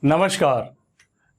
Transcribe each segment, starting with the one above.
नमस्कार।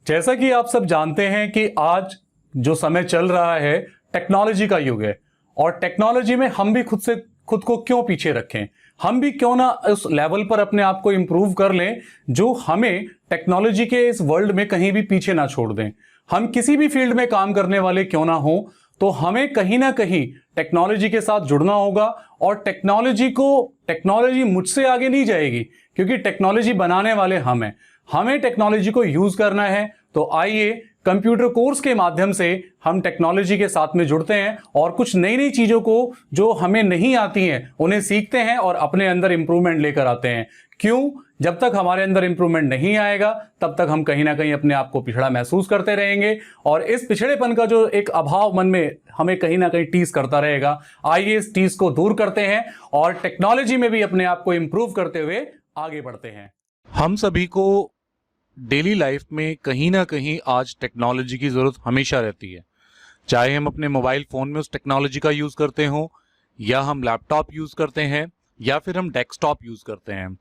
जैसा कि आप सब जानते हैं कि आज जो समय चल रहा है टेक्नोलॉजी का युग है और टेक्नोलॉजी में हम भी खुद को क्यों पीछे रखें। हम भी क्यों ना उस लेवल पर अपने आप को इंप्रूव कर लें जो हमें टेक्नोलॉजी के इस वर्ल्ड में कहीं भी पीछे ना छोड़ दें। हम किसी भी फील्ड में काम करने वाले क्यों ना हो, तो हमें कहीं ना कहीं टेक्नोलॉजी के साथ जुड़ना होगा। और टेक्नोलॉजी मुझसे आगे नहीं जाएगी क्योंकि टेक्नोलॉजी बनाने वाले हम हैं। हमें टेक्नोलॉजी को यूज करना है। तो आइए कंप्यूटर कोर्स के माध्यम से हम टेक्नोलॉजी के साथ में जुड़ते हैं और कुछ नई नई चीजों को जो हमें नहीं आती हैं उन्हें सीखते हैं और अपने अंदर इंप्रूवमेंट लेकर आते हैं। क्यों? जब तक हमारे अंदर इंप्रूवमेंट नहीं आएगा तब तक हम कहीं ना कहीं अपने आप को पिछड़ा महसूस करते रहेंगे और इस पिछड़ेपन का जो एक अभाव मन में हमें कहीं ना कहीं टीज करता रहेगा। आइए इस टीज को दूर करते हैं और टेक्नोलॉजी में भी अपने आप को इंप्रूव करते हुए आगे बढ़ते हैं। हम सभी को डेली लाइफ में कहीं ना कहीं आज टेक्नोलॉजी की ज़रूरत हमेशा रहती है। चाहे हम अपने मोबाइल फ़ोन में उस टेक्नोलॉजी का यूज़ करते हों या हम लैपटॉप यूज़ करते हैं या फिर हम डेस्कटॉप यूज़ करते हैं,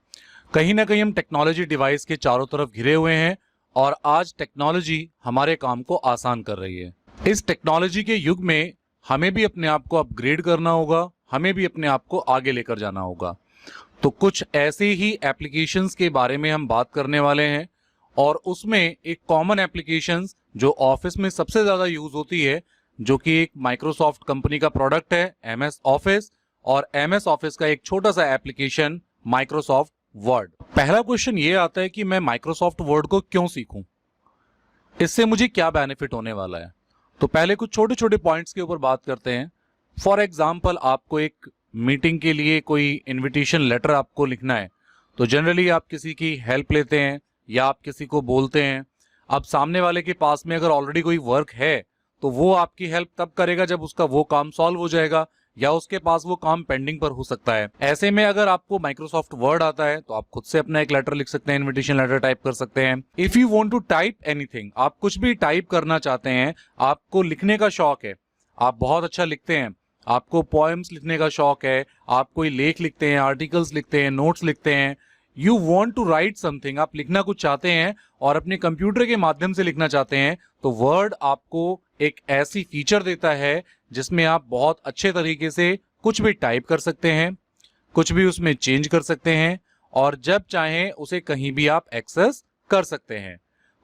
कहीं ना कहीं हम टेक्नोलॉजी डिवाइस के चारों तरफ घिरे हुए हैं और आज टेक्नोलॉजी हमारे काम को आसान कर रही है। इस टेक्नोलॉजी के युग में हमें भी अपने आप को अपग्रेड करना होगा, हमें भी अपने आप को आगे लेकर जाना होगा। तो कुछ ऐसे ही एप्लीकेशंस के बारे में हम बात करने वाले हैं और उसमें एक कॉमन एप्लीकेशंस जो ऑफिस में सबसे ज़्यादा यूज होती है, जो कि एक माइक्रोसॉफ्ट कंपनी का प्रोडक्ट है MS ऑफिस, और MS ऑफिस का एक छोटा सा एप्लीकेशन माइक्रोसॉफ्ट वर्ड। पहला क्वेश्चन ये आता है कि मैं माइक्रोसॉफ्ट वर्ड को क्यों सीखूं, इससे मुझे क्या बेनिफिट होने वाला है। तो पहले कुछ छोटे छोटे पॉइंट्स के ऊपर बात करते हैं। फॉर एग्जाम्पल, आपको एक मीटिंग के लिए कोई इन्विटेशन लेटर आपको लिखना है, तो जनरली आप किसी की हेल्प लेते हैं या आप किसी को बोलते हैं। अब सामने वाले के पास में अगर ऑलरेडी कोई वर्क है तो वो आपकी हेल्प तब करेगा जब उसका वो काम सॉल्व हो जाएगा या उसके पास वो काम पेंडिंग पर हो सकता है। ऐसे में अगर आपको माइक्रोसॉफ्ट वर्ड आता है तो आप खुद से अपना एक लेटर लिख सकते हैं, इन्विटेशन लेटर टाइप कर सकते हैं। If you want to type anything, आप कुछ भी टाइप करना चाहते हैं, आपको लिखने का शौक है, आप बहुत अच्छा लिखते हैं, आपको पोएम्स लिखने का शौक है, आप कोई लेख लिखते हैं, आर्टिकल्स लिखते हैं, नोट्स लिखते हैं, you want to write something, आप लिखना कुछ चाहते हैं और अपने कंप्यूटर के माध्यम से लिखना चाहते हैं, तो वर्ड आपको एक ऐसी फीचर देता है जिसमें आप बहुत अच्छे तरीके से कुछ भी टाइप कर सकते हैं, कुछ भी उसमें चेंज कर सकते हैं और जब चाहें उसे कहीं भी आप एक्सेस कर सकते हैं।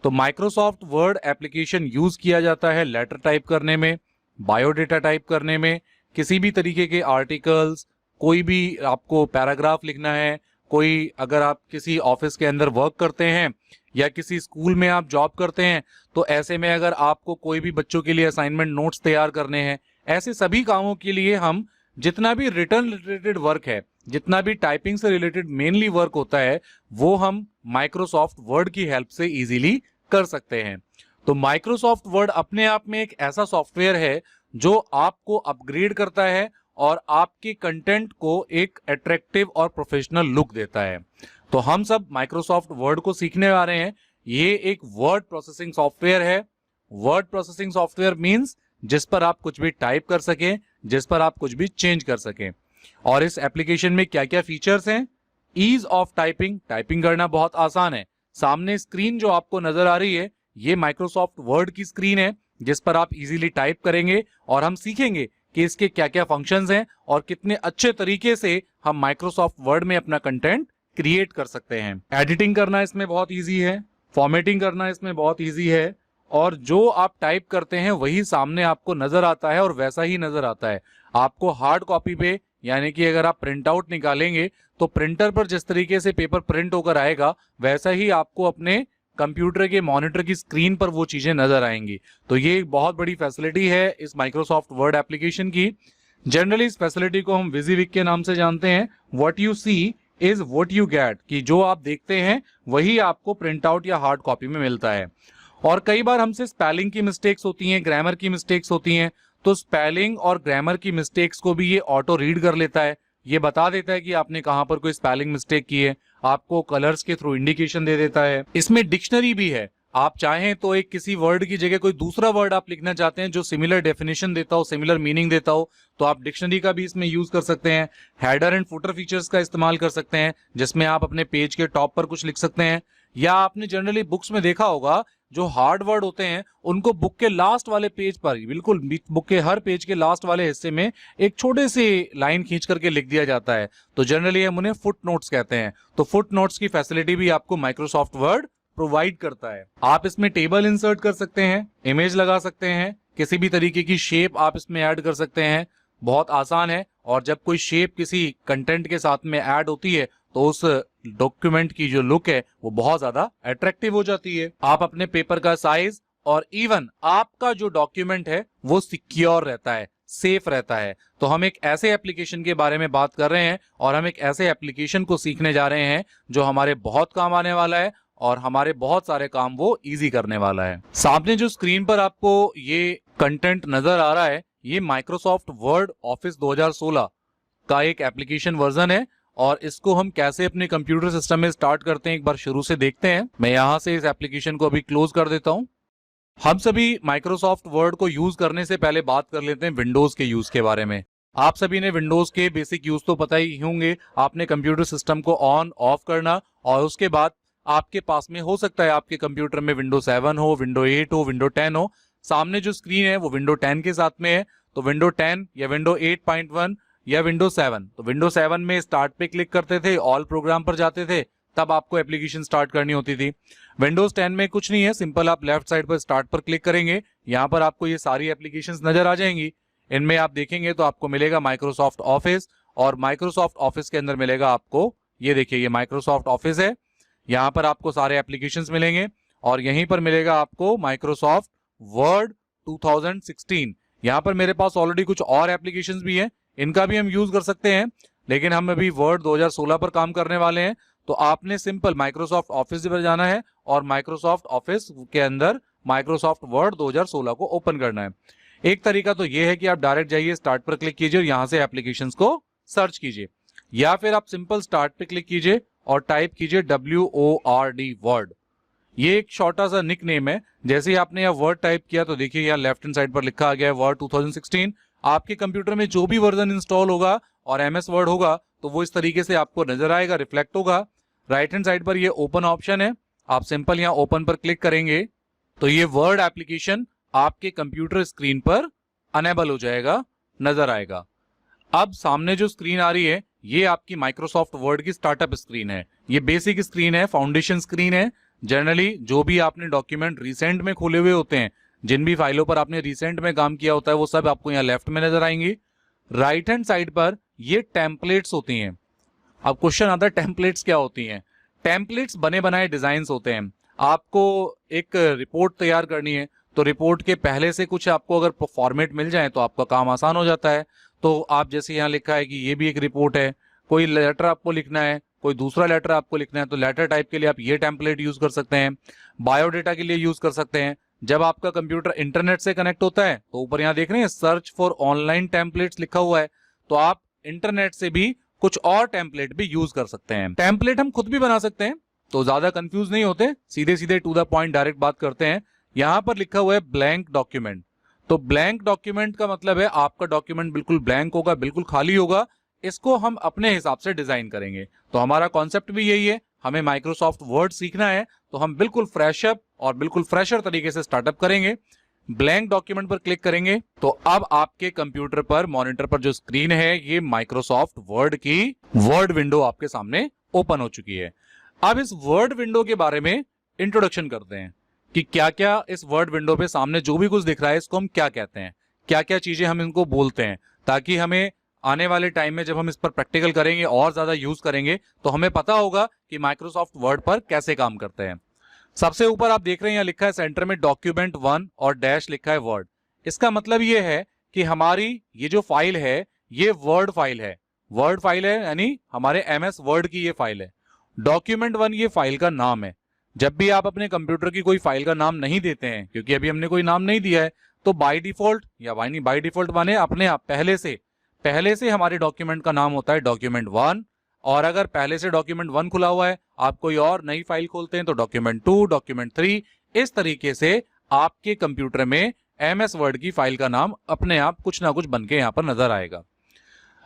तो माइक्रोसॉफ्ट वर्ड एप्लीकेशन यूज किया जाता है लेटर टाइप करने में, बायोडेटा टाइप करने में, किसी भी तरीके के आर्टिकल्स, कोई भी आपको पैराग्राफ लिखना है, कोई अगर आप किसी ऑफिस के अंदर वर्क करते हैं या किसी स्कूल में आप जॉब करते हैं, तो ऐसे में अगर आपको कोई भी बच्चों के लिए असाइनमेंट नोट्स तैयार करने हैं, ऐसे सभी कामों के लिए हम जितना भी रिटर्न रिलेटेड वर्क है, जितना भी टाइपिंग से रिलेटेड मेनली वर्क होता है, वो हम माइक्रोसॉफ्ट वर्ड की हेल्प से इजीली कर सकते हैं। तो माइक्रोसॉफ्ट वर्ड अपने आप में एक ऐसा सॉफ्टवेयर है जो आपको अपग्रेड करता है और आपके कंटेंट को एक अट्रैक्टिव और प्रोफेशनल लुक देता है। तो हम सब माइक्रोसॉफ्ट वर्ड को सीखने आ रहे हैं। ये एक वर्ड प्रोसेसिंग सॉफ्टवेयर है। वर्ड प्रोसेसिंग सॉफ्टवेयर मींस जिस पर आप कुछ भी टाइप कर सकें, जिस पर आप कुछ भी चेंज कर सकें। और इस एप्लीकेशन में क्या क्या फीचर्स हैं? ईज ऑफ टाइपिंग, टाइपिंग करना बहुत आसान है। सामने स्क्रीन जो आपको नजर आ रही है, ये माइक्रोसॉफ्ट वर्ड की स्क्रीन है जिस पर आप इजीली टाइप करेंगे और हम सीखेंगे कि इसके क्या क्या फंक्शंस हैं और कितने अच्छे तरीके से हम माइक्रोसॉफ्ट वर्ड में अपना कंटेंट क्रिएट कर सकते हैं। एडिटिंग करना इसमें बहुत इजी है, फॉर्मेटिंग करना इसमें बहुत इजी है और जो आप टाइप करते हैं वही सामने आपको नजर आता है और वैसा ही नजर आता है। आपको हार्ड कॉपी पे, यानी कि अगर आप प्रिंट आउट निकालेंगे तो प्रिंटर पर जिस तरीके से पेपर प्रिंट होकर आएगा वैसा ही आपको अपने कंप्यूटर के मॉनिटर की स्क्रीन पर वो चीजें नजर आएंगी। तो ये एक बहुत बड़ी फैसिलिटी है इस माइक्रोसॉफ्ट वर्ड एप्लीकेशन की। जनरली इस फैसिलिटी को हम विजिविक के नाम से जानते हैं। What you see is what you get, कि जो आप देखते हैं वही आपको प्रिंट आउट या हार्ड कॉपी में मिलता है। और कई बार हमसे स्पेलिंग की मिस्टेक्स होती हैं, ग्रामर की मिस्टेक्स होती हैं, तो स्पेलिंग और ग्रामर की मिस्टेक्स को भी ये ऑटो रीड कर लेता है। ये बता देता है कि आपने कहां पर कोई स्पेलिंग मिस्टेक की है, आपको कलर्स के थ्रू इंडिकेशन दे देता है। इसमें डिक्शनरी भी है। आप चाहें तो एक किसी वर्ड की जगह कोई दूसरा वर्ड आप लिखना चाहते हैं जो सिमिलर डेफिनेशन देता हो, सिमिलर मीनिंग देता हो, तो आप डिक्शनरी का भी इसमें यूज कर सकते हैं। हेडर एंड फुटर फीचर्स का इस्तेमाल कर सकते हैं जिसमें आप अपने पेज के टॉप पर कुछ लिख सकते हैं या आपने जनरली बुक्स में देखा होगा जो हार्ड वर्ड होते हैं उनको बुक के लास्ट वाले पेज पर, बिल्कुल बुक के हर पेज के लास्ट वाले हिस्से में एक छोटे से लाइन खींच करके लिख दिया जाता है, तो जनरली हम उन्हें फुट नोट्स कहते हैं। तो फुट नोट्स की फैसिलिटी भी आपको माइक्रोसॉफ्ट वर्ड प्रोवाइड करता है। आप इसमें टेबल इंसर्ट कर सकते हैं, इमेज लगा सकते हैं, किसी भी तरीके की शेप आप इसमें ऐड कर सकते हैं, बहुत आसान है। और जब कोई शेप किसी कंटेंट के साथ में ऐड होती है तो उस डॉक्यूमेंट की जो लुक है वो बहुत ज्यादा अट्रैक्टिव हो जाती है। आप अपने पेपर का साइज और इवन आपका जो डॉक्यूमेंट है वो सिक्योर रहता है, सेफ रहता है। तो हम एक ऐसे एप्लीकेशन के बारे में बात कर रहे हैं और हम एक ऐसे एप्लीकेशन को सीखने जा रहे हैं जो हमारे बहुत काम आने वाला है और हमारे बहुत सारे काम वो इजी करने वाला है। सामने जो स्क्रीन पर आपको ये कंटेंट नजर आ रहा है, ये माइक्रोसॉफ्ट वर्ड ऑफिस 2016 का एक एप्लीकेशन वर्जन है और इसको हम कैसे अपने कंप्यूटर सिस्टम में स्टार्ट करते हैं एक बार शुरू से देखते हैं। मैं यहां से इस एप्लीकेशन को अभी क्लोज कर देता हूं। हम सभी माइक्रोसॉफ्ट वर्ड को यूज करने से पहले बात कर लेते हैं विंडोज के यूज के बारे में। आप सभी ने विंडोज के बेसिक यूज तो पता ही होंगे। आपने कंप्यूटर सिस्टम को ऑन ऑफ करना और उसके बाद आपके पास में हो सकता है आपके कंप्यूटर में विंडो 7 हो, विंडो 8 हो, विंडो 10 हो। सामने जो स्क्रीन है वो विंडो 10 के साथ में है, तो विंडो 10 या विंडो 8.1 या विंडो 7। तो विंडो 7 में स्टार्ट पे क्लिक करते थे, ऑल प्रोग्राम पर जाते थे, तब आपको एप्लीकेशन स्टार्ट करनी होती थी। विंडोज 10 में कुछ नहीं है, सिंपल आप लेफ्ट साइड पर स्टार्ट पर क्लिक करेंगे, यहाँ पर आपको ये सारी एप्लीकेशंस नजर आ जाएंगी। इनमें आप देखेंगे तो आपको मिलेगा माइक्रोसॉफ्ट ऑफिस और माइक्रोसॉफ्ट ऑफिस के अंदर मिलेगा आपको, ये देखिए ये माइक्रोसॉफ्ट ऑफिस है, यहाँ पर आपको सारे एप्लीकेशंस मिलेंगे और यहीं पर मिलेगा आपको माइक्रोसॉफ्ट वर्ड 2016। यहाँ पर मेरे पास ऑलरेडी कुछ और एप्लीकेशंस भी हैं, इनका भी हम यूज कर सकते हैं, लेकिन हम अभी वर्ड 2016 पर काम करने वाले हैं। तो आपने सिंपल माइक्रोसॉफ्ट ऑफिस पर जाना है और माइक्रोसॉफ्ट ऑफिस के अंदर माइक्रोसॉफ्ट वर्ड 2016 को ओपन करना है। एक तरीका तो यह है कि आप डायरेक्ट जाइए, स्टार्ट पर क्लिक कीजिए और यहां से एप्लीकेशंस को सर्च कीजिए, या फिर आप सिंपल स्टार्ट पे क्लिक कीजिए और टाइप कीजिए WORD वर्ड। ये एक छोटा सा निक नेम है। जैसे ही आपने यह वर्ड टाइप किया तो देखिए यहाँ लेफ्ट हैंड साइड पर लिखा आ गया है वर्ड 2016। आपके कंप्यूटर में जो भी वर्जन इंस्टॉल होगा और MS वर्ड होगा तो वो इस तरीके से आपको नजर आएगा, रिफ्लेक्ट होगा। राइट हैंड साइड पर ये ओपन ऑप्शन है, आप सिंपल यहाँ ओपन पर क्लिक करेंगे तो ये वर्ड एप्लीकेशन आपके कंप्यूटर स्क्रीन पर अनेबल हो जाएगा, नजर आएगा। अब सामने जो स्क्रीन आ रही है ये आपकी माइक्रोसॉफ्ट वर्ड की स्टार्टअप स्क्रीन है। ये बेसिक स्क्रीन है, फाउंडेशन स्क्रीन है। जनरली जो भी आपने डॉक्यूमेंट रिसेंट में खोले हुए होते हैं, जिन भी फाइलों पर आपने रिसेंट में काम किया होता है, वो सब आपको यहाँ लेफ्ट में नजर आएंगी। राइट हैंड साइड पर ये टेम्पलेट्स होती हैं। अब क्वेश्चन आता है टेम्पलेट्स क्या होती हैं। टेम्पलेट्स बने बनाए डिजाइन होते हैं। आपको एक रिपोर्ट तैयार करनी है तो रिपोर्ट के पहले से कुछ आपको अगर फॉर्मेट मिल जाए तो आपका काम आसान हो जाता है। तो आप जैसे यहाँ लिखा है कि ये भी एक रिपोर्ट है, कोई लेटर आपको लिखना है, कोई दूसरा लेटर आपको लिखना है, तो लेटर टाइप के लिए आप ये टेम्पलेट यूज कर सकते हैं। बायोडेटा के लिए यूज कर सकते हैं। जब आपका कंप्यूटर इंटरनेट से कनेक्ट होता है तो ऊपर यहाँ देख रहे हैं सर्च फॉर ऑनलाइन टेम्पलेट्स लिखा हुआ है, तो आप इंटरनेट से भी कुछ और टेम्पलेट भी यूज कर सकते हैं। टेम्पलेट हम खुद भी बना सकते हैं, तो ज्यादा कंफ्यूज नहीं होते, सीधे सीधे टू द पॉइंट डायरेक्ट बात करते हैं। यहां पर लिखा हुआ है ब्लैंक डॉक्यूमेंट। तो ब्लैंक डॉक्यूमेंट का मतलब है आपका डॉक्यूमेंट बिल्कुल ब्लैंक होगा, बिल्कुल खाली होगा। इसको हम अपने हिसाब से डिजाइन करेंगे। तो हमारा कॉन्सेप्ट भी यही है, हमें माइक्रोसॉफ्ट वर्ड सीखना है तो हम बिल्कुल फ्रेश अप और बिल्कुल फ्रेशर तरीके से स्टार्टअप करेंगे। ब्लैंक डॉक्यूमेंट पर क्लिक करेंगे तो अब आपके कंप्यूटर पर, मॉनिटर पर जो स्क्रीन है, ये माइक्रोसॉफ्ट वर्ड की वर्ड विंडो आपके सामने ओपन हो चुकी है। अब इस वर्ड विंडो के बारे में इंट्रोडक्शन करते हैं कि क्या क्या इस वर्ड विंडो पे सामने जो भी कुछ दिख रहा है इसको हम क्या कहते हैं, क्या क्या चीजें हम इनको बोलते हैं, ताकि हमें आने वाले टाइम में जब हम इस पर प्रैक्टिकल करेंगे और ज्यादा यूज करेंगे तो हमें पता होगा कि माइक्रोसॉफ्ट वर्ड पर कैसे काम करते हैं। सबसे ऊपर आप देख रहे हैं यहाँ लिखा है सेंटर में डॉक्यूमेंट 1 और डैश लिखा है वर्ड। इसका मतलब ये है कि हमारी ये जो फाइल है ये वर्ड फाइल है। वर्ड फाइल है यानी हमारे MS वर्ड की ये फाइल है। डॉक्यूमेंट 1 ये फाइल का नाम है। जब भी आप अपने कंप्यूटर की कोई फाइल का नाम नहीं देते हैं, क्योंकि अभी हमने कोई नाम नहीं दिया है, तो बाय डिफॉल्ट या बाय डिफॉल्ट माने अपने आप पहले से हमारे डॉक्यूमेंट का नाम होता है डॉक्यूमेंट 1। और अगर पहले से डॉक्यूमेंट 1 खुला हुआ है, आप कोई और नई फाइल खोलते हैं तो डॉक्यूमेंट 2, डॉक्यूमेंट 3, इस तरीके से आपके कंप्यूटर में MS वर्ड की फाइल का नाम अपने आप कुछ ना कुछ बनके यहां पर नजर आएगा।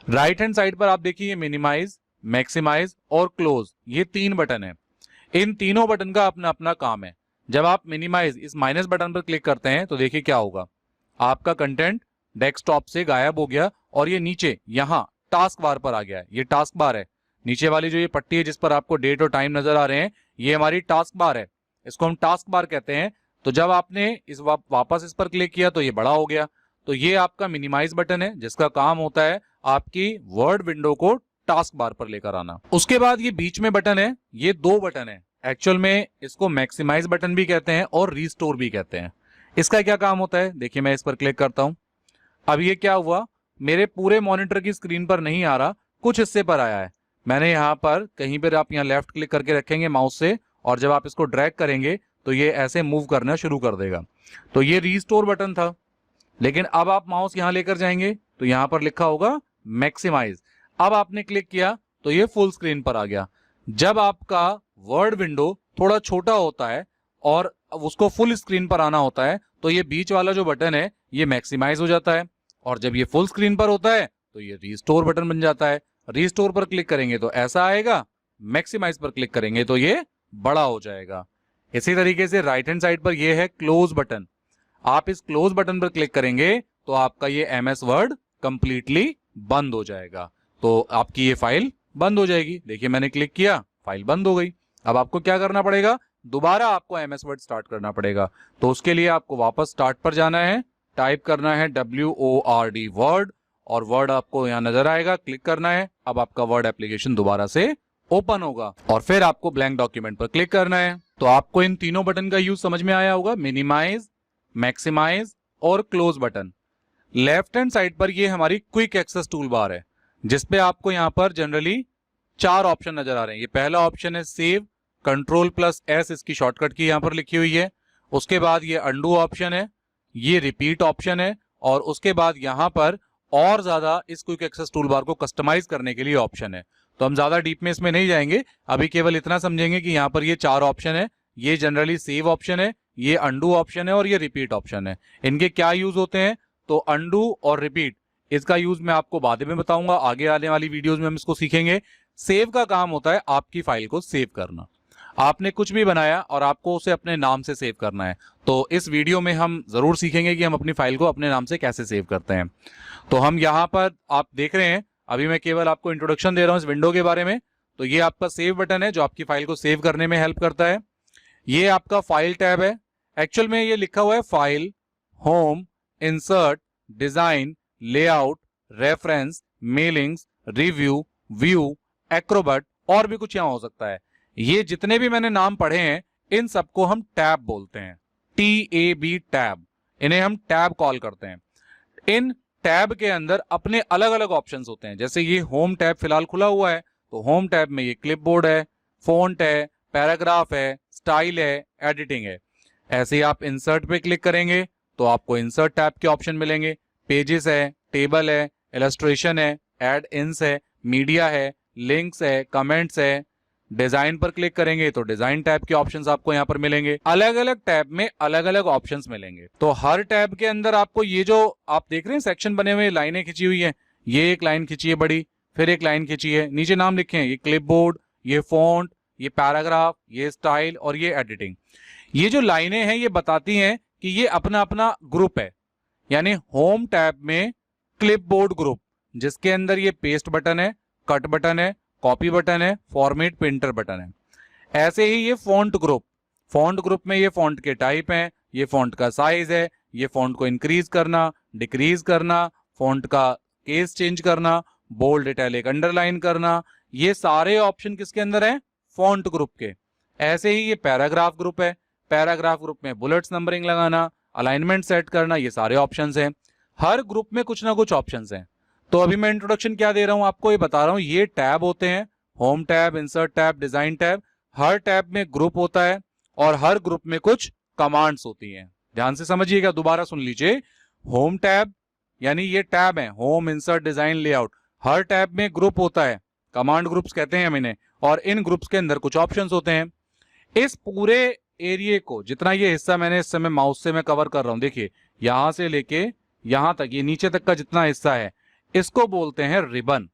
राइट हैंड साइड पर आप देखिए मिनिमाइज, मैक्सिमाइज और क्लोज, ये 3 बटन है। इन तीनों बटन का अपना अपना काम है। जब आप मिनिमाइज इस माइनस बटन पर क्लिक करते हैं तो देखिए क्या होगा, आपका कंटेंट डेस्कटॉप से गायब हो गया और ये नीचे यहां टास्क बार पर आ गया है। ये टास्क बार है, नीचे वाली जो ये पट्टी है जिस पर आपको डेट और टाइम नजर आ रहे हैं, ये हमारी टास्क बार है, इसको हम टास्क बार कहते हैं। तो जब आपने इस वापस इस पर क्लिक किया तो ये बड़ा हो गया। तो ये आपका मिनिमाइज बटन है जिसका काम होता है आपकी वर्ड विंडो को टास्क बार पर लेकर आना। उसके बाद ये बीच में बटन है, ये दो बटन है, एक्चुअल में इसको मैक्सिमाइज बटन भी कहते हैं और रीस्टोर भी कहते हैं। इसका क्या काम होता है, देखिए मैं इस पर क्लिक करता हूं, अब ये क्या हुआ, मेरे पूरे मॉनिटर की स्क्रीन पर नहीं आ रहा, कुछ हिस्से पर आया है। मैंने यहाँ पर कहीं पर आप यहाँ लेफ्ट क्लिक करके रखेंगे माउस से, और जब आप इसको ड्रैग करेंगे तो ये ऐसे मूव करना शुरू कर देगा। तो ये रीस्टोर बटन था। लेकिन अब आप माउस यहां लेकर जाएंगे तो यहां पर लिखा होगा मैक्सिमाइज। अब आपने क्लिक किया तो ये फुल स्क्रीन पर आ गया। जब आपका वर्ड विंडो थोड़ा छोटा होता है और उसको फुल स्क्रीन पर आना होता है तो ये बीच वाला जो बटन है ये मैक्सिमाइज हो जाता है, और जब ये फुल स्क्रीन पर होता है तो ये रीस्टोर बटन बन जाता है। रीस्टोर पर क्लिक करेंगे तो ऐसा आएगा, मैक्सिमाइज पर क्लिक करेंगे तो ये बड़ा हो जाएगा। इसी तरीके से राइट हैंड साइड पर ये है क्लोज बटन। आप इस क्लोज बटन पर क्लिक करेंगे तो आपका ये एमएस वर्ड कंप्लीटली बंद हो जाएगा, तो आपकी ये फाइल बंद हो जाएगी। देखिए मैंने क्लिक किया, फाइल बंद हो गई। अब आपको क्या करना पड़ेगा, दोबारा आपको एमएस वर्ड स्टार्ट करना पड़ेगा। तो उसके लिए आपको वापस स्टार्ट पर जाना है, टाइप करना है WORD वर्ड, और वर्ड आपको यहां नजर आएगा, क्लिक करना है। अब आपका वर्ड एप्लीकेशन दोबारा से ओपन होगा और फिर आपको ब्लैंक डॉक्यूमेंट पर क्लिक करना है। तो आपको इन तीनों बटन का यूज समझ में आया होगा, मिनिमाइज, मैक्सिमाइज और close button. Left hand side पर ये हमारी क्विक एक्सेस टूल बार है जिसपे आपको यहां पर जनरली 4 ऑप्शन नजर आ रहे हैं। ये पहला ऑप्शन है सेव, Ctrl+S इसकी शॉर्टकट की यहां पर लिखी हुई है। उसके बाद ये अंडू ऑप्शन है, ये रिपीट ऑप्शन है, और उसके बाद यहां पर और ज्यादा इस क्विक एक्सेस टूल बार को कस्टमाइज करने के लिए ऑप्शन है। तो हम ज्यादा डीप में इसमें नहीं जाएंगे, अभी केवल इतना समझेंगे कि यहाँ पर ये 4 ऑप्शन है। ये जनरली सेव ऑप्शन है, ये अंडू ऑप्शन है और ये रिपीट ऑप्शन है। इनके क्या यूज होते हैं, तो अंडू और रिपीट इसका यूज मैं आपको बाद में बताऊंगा, आगे आने वाली वीडियोस में हम इसको सीखेंगे। सेव का काम होता है आपकी फाइल को सेव करना। आपने कुछ भी बनाया और आपको उसे अपने नाम से सेव करना है, तो इस वीडियो में हम जरूर सीखेंगे कि हम अपनी फाइल को अपने नाम से कैसे सेव करते हैं। तो हम यहाँ पर आप देख रहे हैं, अभी मैं केवल आपको इंट्रोडक्शन दे रहा हूं इस विंडो के बारे में। तो ये आपका सेव बटन है जो आपकी फाइल को सेव करने में हेल्प करता है। ये आपका फाइल टैब है, एक्चुअल में ये लिखा हुआ है file, home, insert, design, layout, reference, mailings, review, view, Acrobat, और भी कुछ यहां हो सकता है। ये जितने भी मैंने नाम पढ़े हैं इन सबको हम टैब बोलते हैं, TAB टैब, इन्हें हम टैब कॉल करते हैं। इन टैब के अंदर अपने अलग अलग ऑप्शंस होते हैं। जैसे ये होम टैब फिलहाल खुला हुआ है, तो होम टैब में ये क्लिपबोर्ड है, फॉन्ट है, पैराग्राफ है, स्टाइल है, एडिटिंग है। ऐसे ही आप इंसर्ट पे क्लिक करेंगे तो आपको इंसर्ट टैब के ऑप्शन मिलेंगे, पेजेस है, टेबल है, इलस्ट्रेशन है, एड इन्स है, मीडिया है, लिंक्स है, कमेंट्स है। डिजाइन पर क्लिक करेंगे तो डिजाइन टैब के ऑप्शंस आपको यहां पर मिलेंगे। अलग अलग टैब में अलग अलग ऑप्शंस मिलेंगे। तो हर टैब के अंदर आपको ये जो आप देख रहे हैं सेक्शन बने हुए, लाइनें खिंची हुई है, ये एक लाइन खिंची है बड़ी, फिर एक लाइन खिंची है, नीचे नाम लिखे हैं, ये क्लिपबोर्ड, ये फॉन्ट, ये पैराग्राफ, ये स्टाइल और ये एडिटिंग। ये जो लाइनें हैं ये बताती हैं कि ये अपना अपना ग्रुप है। यानी होम टैब में क्लिपबोर्ड ग्रुप, जिसके अंदर ये पेस्ट बटन है, कट बटन है, कॉपी बटन है, फॉर्मेट प्रिंटर बटन है। ऐसे ही ये फॉन्ट ग्रुप, फॉन्ट ग्रुप में ये फॉन्ट के टाइप हैं, ये फॉन्ट का साइज है, ये फॉन्ट को इंक्रीज करना, डिक्रीज करना, फॉन्ट का केस चेंज करना, बोल्ड, इटैलिक, अंडरलाइन करना, ये सारे ऑप्शन किसके अंदर है, फॉन्ट ग्रुप के। ऐसे ही ये पैराग्राफ ग्रुप है, पैराग्राफ ग्रुप में बुलेट्स नंबरिंग लगाना, अलाइनमेंट सेट करना, ये सारे ऑप्शंस हैं। हर ग्रुप में कुछ ना कुछ ऑप्शंस हैं। तो अभी मैं इंट्रोडक्शन क्या दे रहा हूं आपको, ये बता रहा हूं। ये टैब होते हैं, home tab, insert tab, design tab. हर टैब में ग्रुप होता है और हर ग्रुप में कुछ कमांड्स होती हैं। ध्यान से समझिएगा, दोबारा सुन लीजिए। होम टैब यानी ये टैब है, होम, इंसर्ट, डिजाइन, लेआउट। हर टैब में ग्रुप होता है, कमांड ग्रुप्स कहते हैं हम इन्हें, और इन ग्रुप्स के अंदर कुछ ऑप्शंस होते हैं। इस पूरे एरिया को, जितना ये हिस्सा मैंने इस समय माउस से मैं कवर कर रहा हूं, देखिए यहां से लेके यहां तक, ये नीचे तक का जितना हिस्सा है, इसको बोलते हैं रिबन।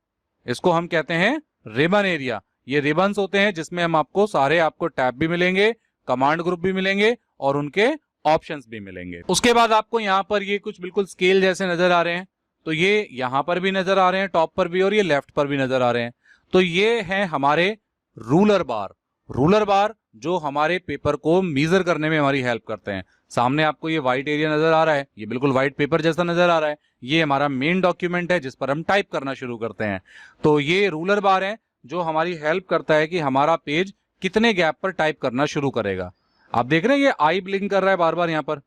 इसको हम कहते हैं रिबन एरिया। ये रिबन्स होते हैं जिसमें हम आपको सारे आपको टैब भी मिलेंगे, कमांड ग्रुप भी मिलेंगे और उनके ऑप्शंस भी मिलेंगे। उसके बाद आपको यहाँ पर ये कुछ बिल्कुल स्केल जैसे नजर आ रहे हैं, तो ये यहाँ पर भी नजर आ रहे हैं टॉप पर भी और ये लेफ्ट पर भी नजर आ रहे हैं। तो ये है हमारे रूलर बार। रूलर बार जो हमारे पेपर को मेजर करने में हमारी हेल्प करते हैं। सामने आपको ये व्हाइट एरिया नजर आ रहा है, ये बिल्कुल व्हाइट पेपर जैसा नजर आ रहा है। ये हमारा मेन डॉक्यूमेंट है जिस पर हम टाइप करना शुरू करते हैं। तो ये रूलर बार है जो हमारी हेल्प करता है कि हमारा पेज कितने गैप पर टाइप करना शुरू करेगा। आप देख रहे हैं ये आई ब्लिंक कर रहा है बार बार, यहाँ पर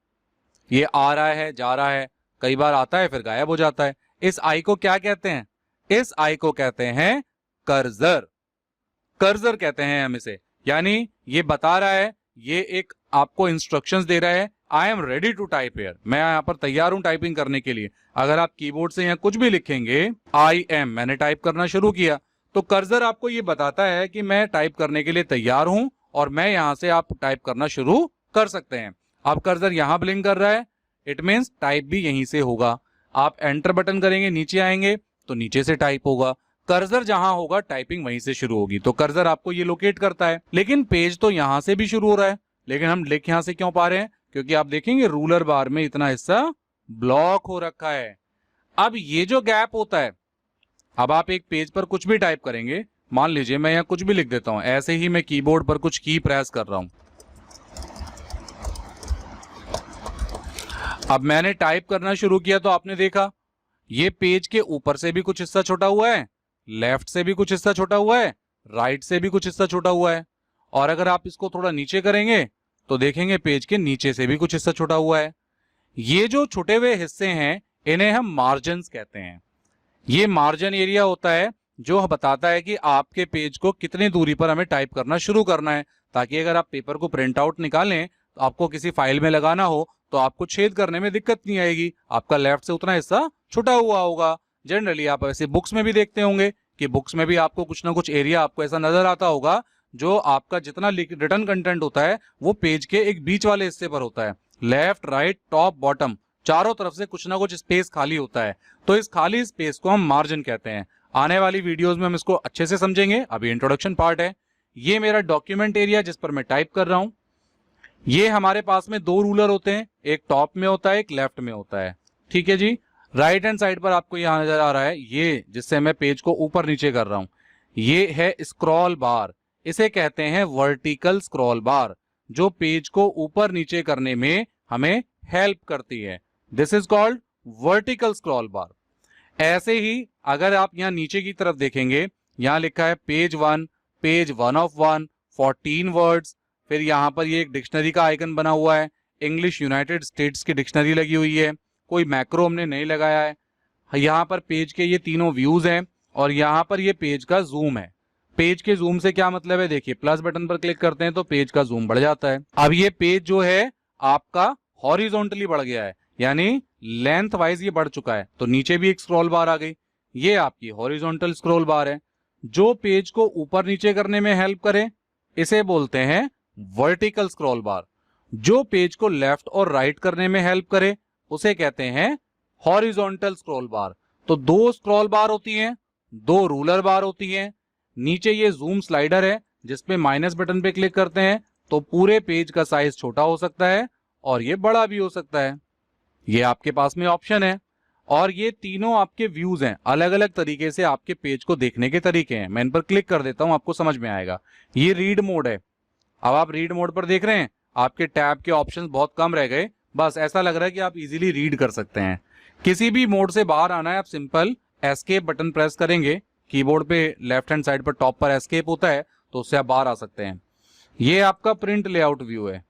ये आ रहा है, जा रहा है, कई बार आता है फिर गायब हो जाता है। इस आई को क्या कहते हैं? इस आई को कहते हैं कर्सर। कर्सर कहते हैं हम इसे, यानी ये बता रहा है, ये एक आपको इंस्ट्रक्शंस दे रहा है, I am ready to type here, मैं यहां पर तैयार हूं टाइपिंग करने के लिए। अगर आप कीबोर्ड से यहां कुछ भी लिखेंगे, आई एम, मैंने टाइप करना शुरू किया, तो कर्सर आपको ये बताता है कि मैं टाइप करने के लिए तैयार हूं और मैं यहां से आप टाइप करना शुरू कर सकते हैं। अब कर्सर यहां ब्लिंक कर रहा है, इट मीन्स टाइप भी यहीं से होगा। आप एंटर बटन करेंगे, नीचे आएंगे तो नीचे से टाइप होगा। कर्सर जहां होगा टाइपिंग वहीं से शुरू होगी। तो कर्सर आपको ये लोकेट करता है। लेकिन पेज तो यहां से भी शुरू हो रहा है, लेकिन हम लिख यहां से क्यों पा रहे हैं? क्योंकि आप देखेंगे रूलर बार में इतना हिस्सा ब्लॉक हो रखा है। अब ये जो गैप होता है, अब आप एक पेज पर कुछ भी टाइप करेंगे, मान लीजिए मैं यहां कुछ भी लिख देता हूं, ऐसे ही मैं कीबोर्ड पर कुछ की प्रेस कर रहा हूं। अब मैंने टाइप करना शुरू किया तो आपने देखा ये पेज के ऊपर से भी कुछ हिस्सा छोटा हुआ है, लेफ्ट से भी कुछ हिस्सा छोटा हुआ है, राइट से भी कुछ हिस्सा छोटा हुआ है। और अगर आप इसको थोड़ा नीचे करेंगे तो देखेंगे पेज के नीचे से भी कुछ हिस्सा छोटा हुआ है। ये जो छुटे हुए हिस्से हैं इन्हें हम मार्जिन्स कहते हैं। ये मार्जिन एरिया होता है जो बताता है कि आपके पेज को कितनी दूरी पर हमें टाइप करना शुरू करना है, ताकि अगर आप पेपर को प्रिंट आउट निकालें तो आपको किसी फाइल में लगाना हो तो आपको छेद करने में दिक्कत नहीं आएगी। आपका लेफ्ट से उतना हिस्सा छुटा हुआ होगा। जनरली आप ऐसे बुक्स में भी देखते होंगे कि बुक्स में भी आपको कुछ ना कुछ एरिया आपको ऐसा नजर आता होगा जो आपका जितना रिटर्न कंटेंट होता है वो पेज के एक बीच वाले हिस्से पर होता है। लेफ्ट, राइट, टॉप, बॉटम चारों तरफ से कुछ ना कुछ स्पेस खाली होता है। तो इस खाली स्पेस को हम मार्जिन कहते हैं। आने वाली वीडियोस में हम इसको अच्छे से समझेंगे, अभी इंट्रोडक्शन पार्ट है। ये मेरा डॉक्यूमेंट एरिया जिस पर मैं टाइप कर रहा हूं। ये हमारे पास में दो रूलर होते हैं, एक टॉप में होता है, एक लेफ्ट में होता है। ठीक है जी। राइट हैंड साइड पर आपको यहां नजर आ रहा है ये, जिससे मैं पेज को ऊपर नीचे कर रहा हूं, ये है स्क्रॉल बार। इसे कहते हैं वर्टिकल स्क्रॉल बार, जो पेज को ऊपर नीचे करने में हमें हेल्प करती है। This is called vertical scroll बार। ऐसे ही अगर आप यहां नीचे की तरफ देखेंगे, यहां लिखा है पेज 1, पेज 1 ऑफ 1, 14 वर्ड्स। फिर यहां पर ये एक डिक्शनरी का आइकन बना हुआ है, इंग्लिश यूनाइटेड स्टेट्स की डिक्शनरी लगी हुई है, कोई मैक्रो हमने नहीं लगाया है। यहाँ पर पेज के ये तीनों व्यूज हैं और यहाँ पर ये पेज का जूम है। पेज के जूम से क्या मतलब है? देखिए प्लस बटन पर क्लिक करते हैं तो पेज का जूम बढ़ जाता है। अब ये पेज जो है आपका हॉरिजॉन्टली बढ़ गया है, यानी लेंथ वाइज ये बढ़ चुका है। तो नीचे भी एक स्क्रॉल बार आ गई, ये आपकी हॉरिजॉन्टल स्क्रॉल बार है जो पेज को ऊपर नीचे करने में हेल्प करे। इसे बोलते हैं वर्टिकल स्क्रॉल बार। जो पेज को लेफ्ट और राइट करने में हेल्प करे उसे कहते हैं हॉरिजॉन्टल स्क्रॉल बार। तो दो स्क्रॉल बार होती हैं, दो रूलर बार होती हैं। नीचे ये जूम स्लाइडर है जिसपे माइनस बटन पे क्लिक करते हैं तो पूरे पेज का साइज छोटा हो सकता है और ये बड़ा भी हो सकता है। ये आपके पास में ऑप्शन है। और ये तीनों आपके व्यूज हैं, अलग अलग तरीके से आपके पेज को देखने के तरीके हैं। मैं इन पर क्लिक कर देता हूं, आपको समझ में आएगा। ये रीड मोड है। अब आप रीड मोड पर देख रहे हैं, आपके टैब के ऑप्शंस बहुत कम रह गए, बस ऐसा लग रहा है कि आप इजीली रीड कर सकते हैं। किसी भी मोड से बाहर आना है, आप सिंपल एस्केप बटन प्रेस करेंगे। कीबोर्ड पे लेफ्ट हैंड साइड पर टॉप पर एस्केप होता है, तो उससे आप बाहर आ सकते हैं। ये आपका प्रिंट लेआउट व्यू है,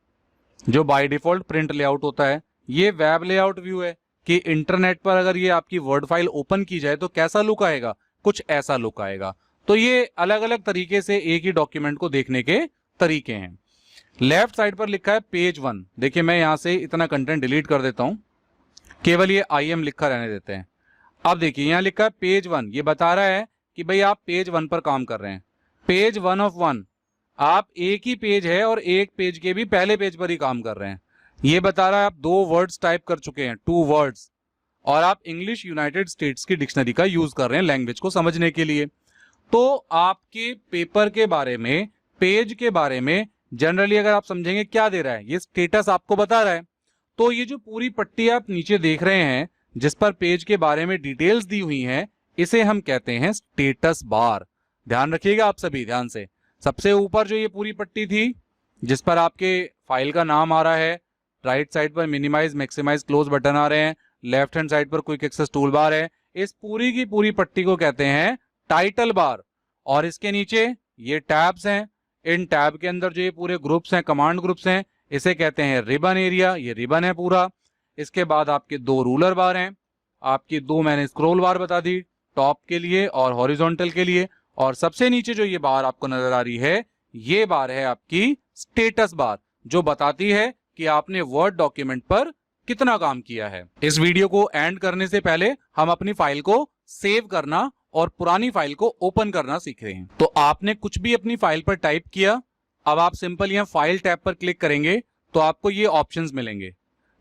जो बाय डिफॉल्ट प्रिंट लेआउट होता है। ये वेब लेआउट व्यू है कि इंटरनेट पर अगर ये आपकी वर्ड फाइल ओपन की जाए तो कैसा लुक आएगा, कुछ ऐसा लुक आएगा। तो ये अलग अलग तरीके से एक ही डॉक्यूमेंट को देखने के तरीके हैं। लेफ्ट साइड पर लिखा है पेज 1। देखिए मैं यहां से इतना कंटेंट डिलीट कर देता हूं, केवल ये IM लिखा रहने देते हैं। अब देखिए यहां लिखा है पेज 1, ये बता रहा है कि भाई आप पेज 1 पर काम कर रहे हैं। पेज 1 ऑफ 1, आप एक ही पेज है और एक पेज के भी पहले पेज पर ही काम कर रहे हैं। ये बता रहा है आप 2 वर्ड्स टाइप कर चुके हैं, 2 वर्ड्स, और आप इंग्लिश यूनाइटेड स्टेट्स की डिक्शनरी का यूज कर रहे हैं लैंग्वेज को समझने के लिए। तो आपके पेपर के बारे में, पेज के बारे में जनरली अगर आप समझेंगे क्या दे रहा है, ये स्टेटस आपको बता रहा है। तो ये जो पूरी पट्टी आप नीचे देख रहे हैं जिस पर पेज के बारे में डिटेल्स दी हुई हैं, इसे हम कहते हैं स्टेटस बार। ध्यान रखिएगा आप सभी ध्यान से। सबसे ऊपर जो ये पूरी पट्टी थी जिस पर आपके फाइल का नाम आ रहा है, राइट साइड पर मिनिमाइज मैक्सिमाइज क्लोज बटन आ रहे हैं, लेफ्ट हैंड साइड पर क्विक एक्सेस टूल बार है, इस पूरी की पूरी पट्टी को कहते हैं टाइटल बार। और इसके नीचे ये टैब्स हैं, इन टैब के अंदर जो ये पूरे ग्रुप्स हैं, कमांड ग्रुप्स हैं, इसे कहते हैं रिबन एरिया। ये रिबन है पूरा। इसके बाद आपके दो रूलर बार हैं, आपकी दो मैंने स्क्रॉल बार बता दी, टॉप के लिए और हॉरिजॉन्टल के लिए। और सबसे नीचे जो ये बार आपको नजर आ रही है, ये बार है आपकी स्टेटस बार, जो बताती है कि आपने वर्ड डॉक्यूमेंट पर कितना काम किया है। इस वीडियो को एंड करने से पहले हम अपनी फाइल को सेव करना और पुरानी फाइल को ओपन करना सीख रहे हैं। तो आपने कुछ भी अपनी फाइल पर टाइप किया, अब आप सिंपल यहां फाइल टैब पर क्लिक करेंगे तो आपको ये ऑप्शंस मिलेंगे।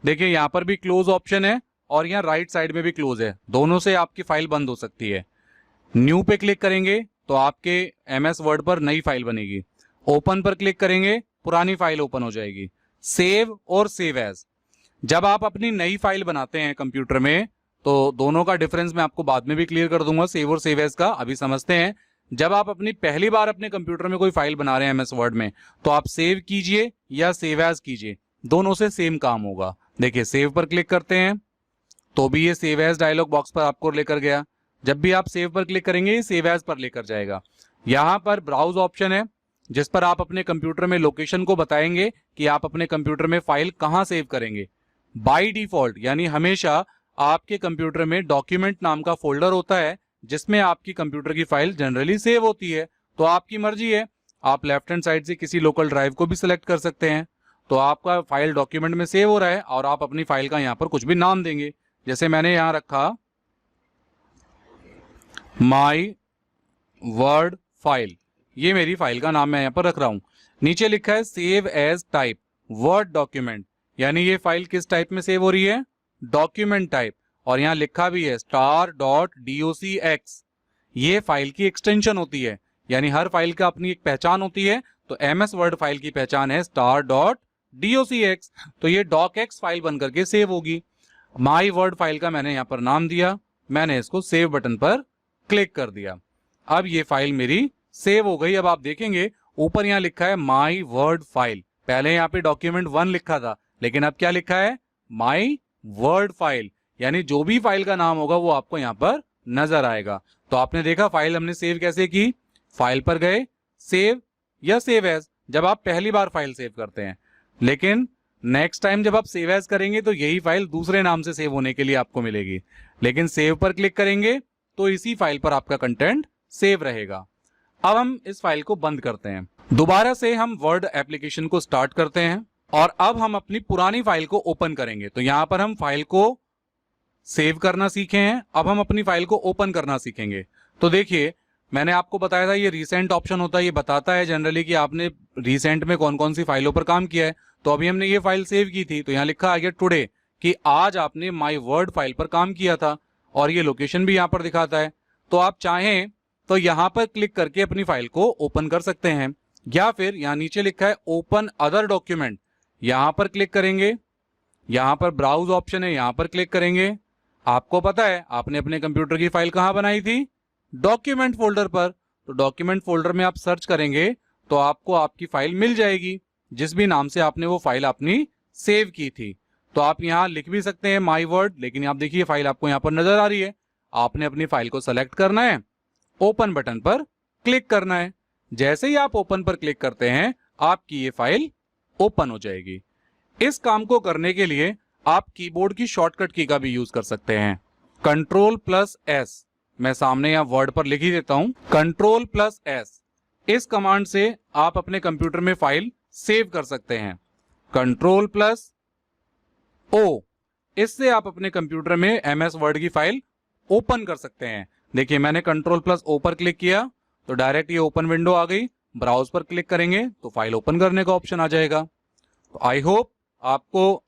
देखिए यहां पर भी क्लोज ऑप्शन है और यहां राइट साइड में भी क्लोज है, दोनों से आपकी फाइल बंद हो सकती है। न्यू पे क्लिक करेंगे तो आपके एमएस वर्ड पर नई फाइल बनेगी। ओपन पर क्लिक करेंगे, पुरानी फाइल ओपन हो जाएगी। सेव और सेव एज, जब आप अपनी नई फाइल बनाते हैं कंप्यूटर में, तो दोनों का डिफरेंस मैं आपको बाद में भी क्लियर कर दूंगा, सेव और सेव एज का। अभी समझते हैं, जब आप अपनी पहली बार अपने कंप्यूटर में कोई फाइल बना रहे हैं एमएस वर्ड में, तो आप सेव कीजिए या सेव एज कीजिए, दोनों से सेम काम होगा। देखिए सेव पर क्लिक करते हैं तो भी ये सेव एज डायलॉग बॉक्स पर आपको लेकर गया। जब भी आप सेव पर क्लिक करेंगे, ये सेव एज पर लेकर जाएगा। यहां पर ब्राउज ऑप्शन है जिस पर आप अपने कंप्यूटर में लोकेशन को बताएंगे कि आप अपने कंप्यूटर में फाइल कहां सेव करेंगे। बाय डिफॉल्ट यानी हमेशा आपके कंप्यूटर में डॉक्यूमेंट नाम का फोल्डर होता है जिसमें आपकी कंप्यूटर की फाइल जनरली सेव होती है। तो आपकी मर्जी है, आप लेफ्ट हैंड साइड से किसी लोकल ड्राइव को भी सिलेक्ट कर सकते हैं। तो आपका फाइल डॉक्यूमेंट में सेव हो रहा है और आप अपनी फाइल का यहां पर कुछ भी नाम देंगे। जैसे मैंने यहां रखा माई वर्ड फाइल, ये मेरी फाइल का नाम मैं यहां पर रख रहा हूं। नीचे लिखा है save as type Word document, यानी ये फाइल किस टाइप में सेव हो रही है, डॉक्यूमेंट टाइप। और यहां लिखा भी है star.docx, ये फाइल की एक्सटेंशन होती है, यानी हर फाइल का अपनी एक पहचान होती है। तो एमएस वर्ड फाइल की पहचान है star.docx, तो ये docx फाइल बनकर के सेव होगी। माई वर्ड फाइल का मैंने यहां पर नाम दिया, मैंने इसको सेव बटन पर क्लिक कर दिया। अब ये फाइल मेरी सेव हो गई। अब आप देखेंगे ऊपर यहां लिखा है माई वर्ड फाइल, पहले यहां पे डॉक्यूमेंट 1 लिखा था, लेकिन अब क्या लिखा है, माई वर्ड फाइल, यानी जो भी फाइल का नाम होगा वो आपको यहां पर नजर आएगा। तो आपने देखा फाइल हमने सेव कैसे की, फाइल पर गए, सेव या सेव एज, जब आप पहली बार फाइल सेव करते हैं। लेकिन नेक्स्ट टाइम जब आप सेव एज करेंगे तो यही फाइल दूसरे नाम से सेव होने के लिए आपको मिलेगी, लेकिन सेव पर क्लिक करेंगे तो इसी फाइल पर आपका कंटेंट सेव रहेगा। अब हम इस फाइल को बंद करते हैं, दोबारा से हम वर्ड एप्लीकेशन को स्टार्ट करते हैं और अब हम अपनी पुरानी फाइल को ओपन करेंगे। तो यहां पर हम फाइल को सेव करना सीखे हैं, अब हम अपनी फाइल को ओपन करना सीखेंगे। तो देखिए मैंने आपको बताया था ये रिसेंट ऑप्शन होता है, ये बताता है जनरली कि आपने रिसेंट में कौन कौन सी फाइलों पर काम किया है। तो अभी हमने ये फाइल सेव की थी, तो यहां लिखा आ गया टुडे कि आज आपने माई वर्ड फाइल पर काम किया था, और ये लोकेशन भी यहां पर दिखाता है। तो आप चाहें तो यहां पर क्लिक करके अपनी फाइल को ओपन कर सकते हैं, या फिर यहां नीचे लिखा है ओपन अदर डॉक्यूमेंट, यहां पर क्लिक करेंगे, यहां पर ब्राउज ऑप्शन है, यहां पर क्लिक करेंगे। आपको पता है आपने अपने कंप्यूटर की फाइल कहां बनाई थी, डॉक्यूमेंट फोल्डर पर। तो डॉक्यूमेंट फोल्डर में आप सर्च करेंगे तो आपको आपकी फाइल मिल जाएगी जिस भी नाम से आपने वो फाइल अपनी सेव की थी। तो आप यहां लिख भी सकते हैं माई वर्ड, लेकिन आप देखिए फाइल आपको यहां पर नजर आ रही है। आपने अपनी फाइल को सेलेक्ट करना है, ओपन बटन पर क्लिक करना है। जैसे ही आप ओपन पर क्लिक करते हैं आपकी ये फाइल ओपन हो जाएगी। इस काम को करने के लिए आप कीबोर्ड की शॉर्टकट की का भी यूज कर सकते हैं, Ctrl+S। मैं सामने यहां वर्ड पर लिख ही देता हूं, Ctrl+S। इस कमांड से आप अपने कंप्यूटर में फाइल सेव कर सकते हैं। Ctrl+O, इससे आप अपने कंप्यूटर में एमएस वर्ड की फाइल ओपन कर सकते हैं। देखिए मैंने Ctrl+O पर क्लिक किया तो डायरेक्ट ये ओपन विंडो आ गई। ब्राउज पर क्लिक करेंगे तो फाइल ओपन करने का ऑप्शन आ जाएगा। तो आई होप आपको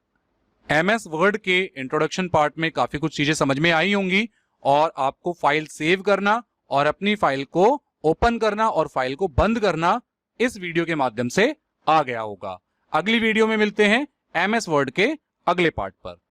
एमएस वर्ड के इंट्रोडक्शन पार्ट में काफी कुछ चीजें समझ में आई होंगी और आपको फाइल सेव करना और अपनी फाइल को ओपन करना और फाइल को बंद करना इस वीडियो के माध्यम से आ गया होगा। अगली वीडियो में मिलते हैं MS वर्ड के अगले पार्ट पर।